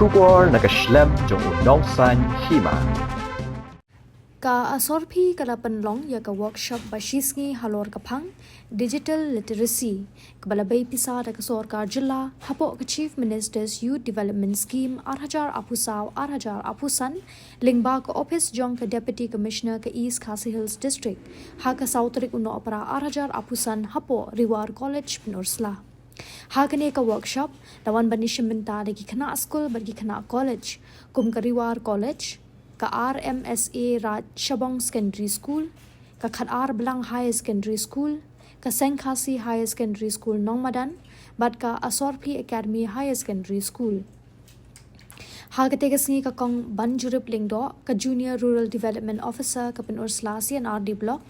Riwar nakaslem jong unongsan Hima. Ka Asorphi kala Pynlong ya ka workshop bashisngi Halor ka Phang digital literacy kabalabai pisa da ka Sarkar Jilla hapo ka Chief Minister's Youth Development Scheme 8,000 apusaw 8,000 apusan lingba ka office jong ka Deputy Commissioner ka East Khasi Hills District ha ka Southrik uno opera 8,000 apusan hapo Riwar College Pyrursla. Hakane ka workshop lawan banishim benta lagi khana school bagi khana college kum ka Riwar College ka RMSA Raj Shabong Secondary School, ka Khadar Blang High Secondary School, ka Senkhasi High Secondary School Nongmadan, bat ka Asorphi Academy High Secondary School. Hagate kasni ka kong Banjurip Lingdo, ka Junior Rural Development Officer ka Pyrursla CNRD Block,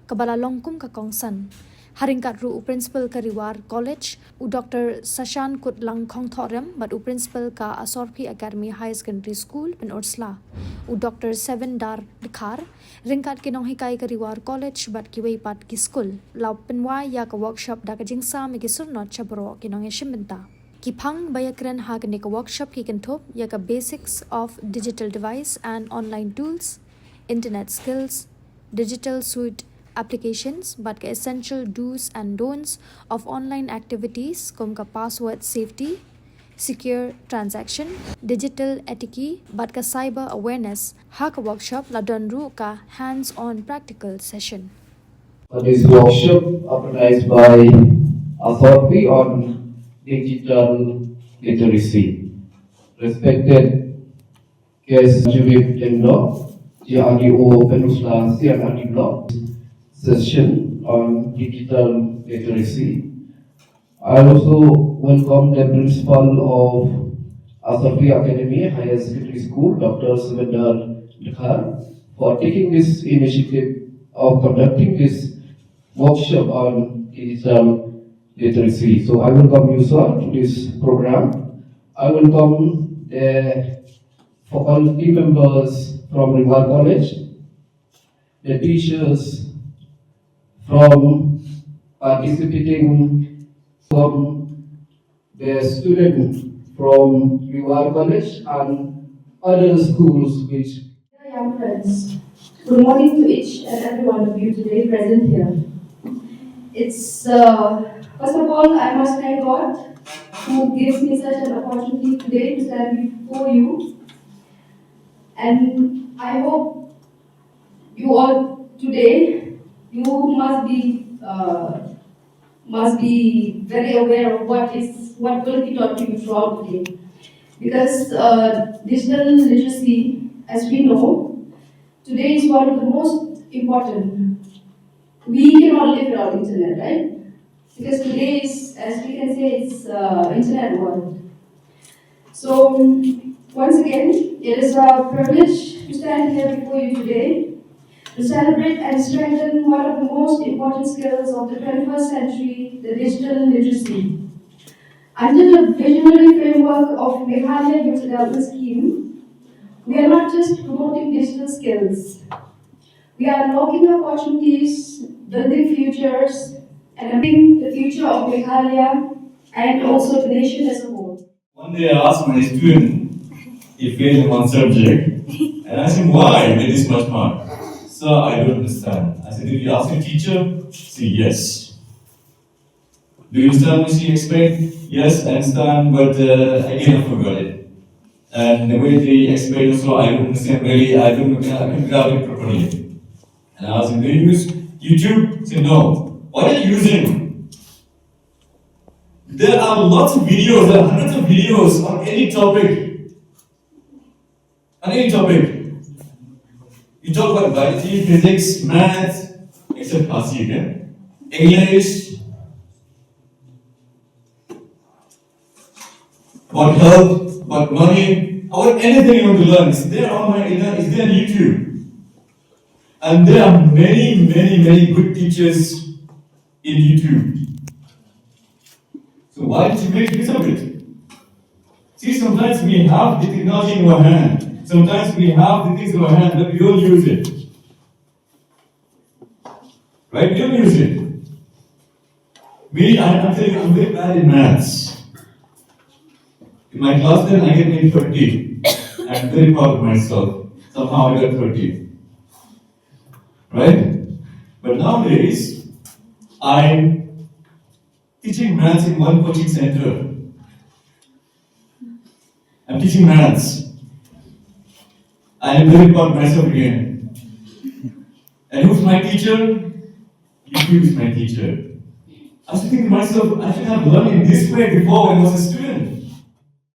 ka Balalongkum ka kong San. Haringkat ru principal ka Riwar College, u Dr. Sashan Kut Lang Khong Thorem, but u principal ka Asorphi Academy High Secondary School Pyrursla. U Dr. Seven Dar Dikhar, ringkat kinong hikay ka Riwar College, but kiway pat ki school. Lau penwa ya ka workshop da ka jingsa mi ki surnot chabro kinong yashimenta. Ki Phang bayakren hagane ka workshop ki kentop ya ka basics of digital device and online tools, internet skills, digital suite applications, but ka essential do's and don'ts of online activities kum ka password safety, secure transaction, digital etiquette, but ka cyber awareness. Ha ka workshop la donru ka hands-on practical session. This workshop organized by Asorphi on digital literacy. Respected guests, Judith Lendo, GRDO Pyrursla CNRD Block session on digital literacy. I also welcome the principal of Asorphi Academy Higher Secondary School, Dr. Suvendar Dikhar, for taking this initiative of conducting this workshop on digital literacy. So I welcome you, sir, to this program. I welcome the faculty members from Riwar College, the teachers from participating from the students from Riwar College and other schools which. Dear young friends, good morning to each and every one of you today present here. It's first of all, I must thank God who gives me such an opportunity today to stand before you, and I hope you all today you must be very aware of what will be taught to you throughout the day, because digital literacy, as we know, today is one of the most important. We cannot live without internet, right? Because today is, as we can say, it's internet world. So once again, it is a privilege to stand here before you today to celebrate and strengthen one of the most important skills of the 21st century, the digital literacy. Under the visionary framework of Meghalaya Youth Development Scheme, we are not just promoting digital skills. We are unlocking opportunities, building futures, and improving the future of Meghalaya and also the nation as a whole. One day I asked my student, he failed in one subject, and I asked him why with this much mark. Sir, I don't understand. I said, did you ask your teacher? She said, yes. Do you understand what she explained? Yes, I understand, but again I forgot it. And the way they explained also, I don't understand really, I couldn't grab it properly. And I asked him, do you use YouTube? He said, no. What are you using? There are lots of videos, there are hundreds of videos on any topic. On any topic. You talk about biology, physics, maths, except Khasi again, English, about health, about money, about anything you want to learn. It's there online, it's there on YouTube. And there are many good teachers in YouTube. So why did you make use of it? See, sometimes we have the technology in our hand. Sometimes we have the things in our hand, but we don't use it. Right? We don't use it. I'm telling you, I'm very bad in maths. In my class then I get maybe 30. I'm very proud of myself. Somehow I got 30. Right? But nowadays, I'm teaching maths in one coaching center. I'm teaching maths. I am very proud of myself again. And who's my teacher? You is my teacher. I was thinking to myself, I should have learned in this way before when I was a student.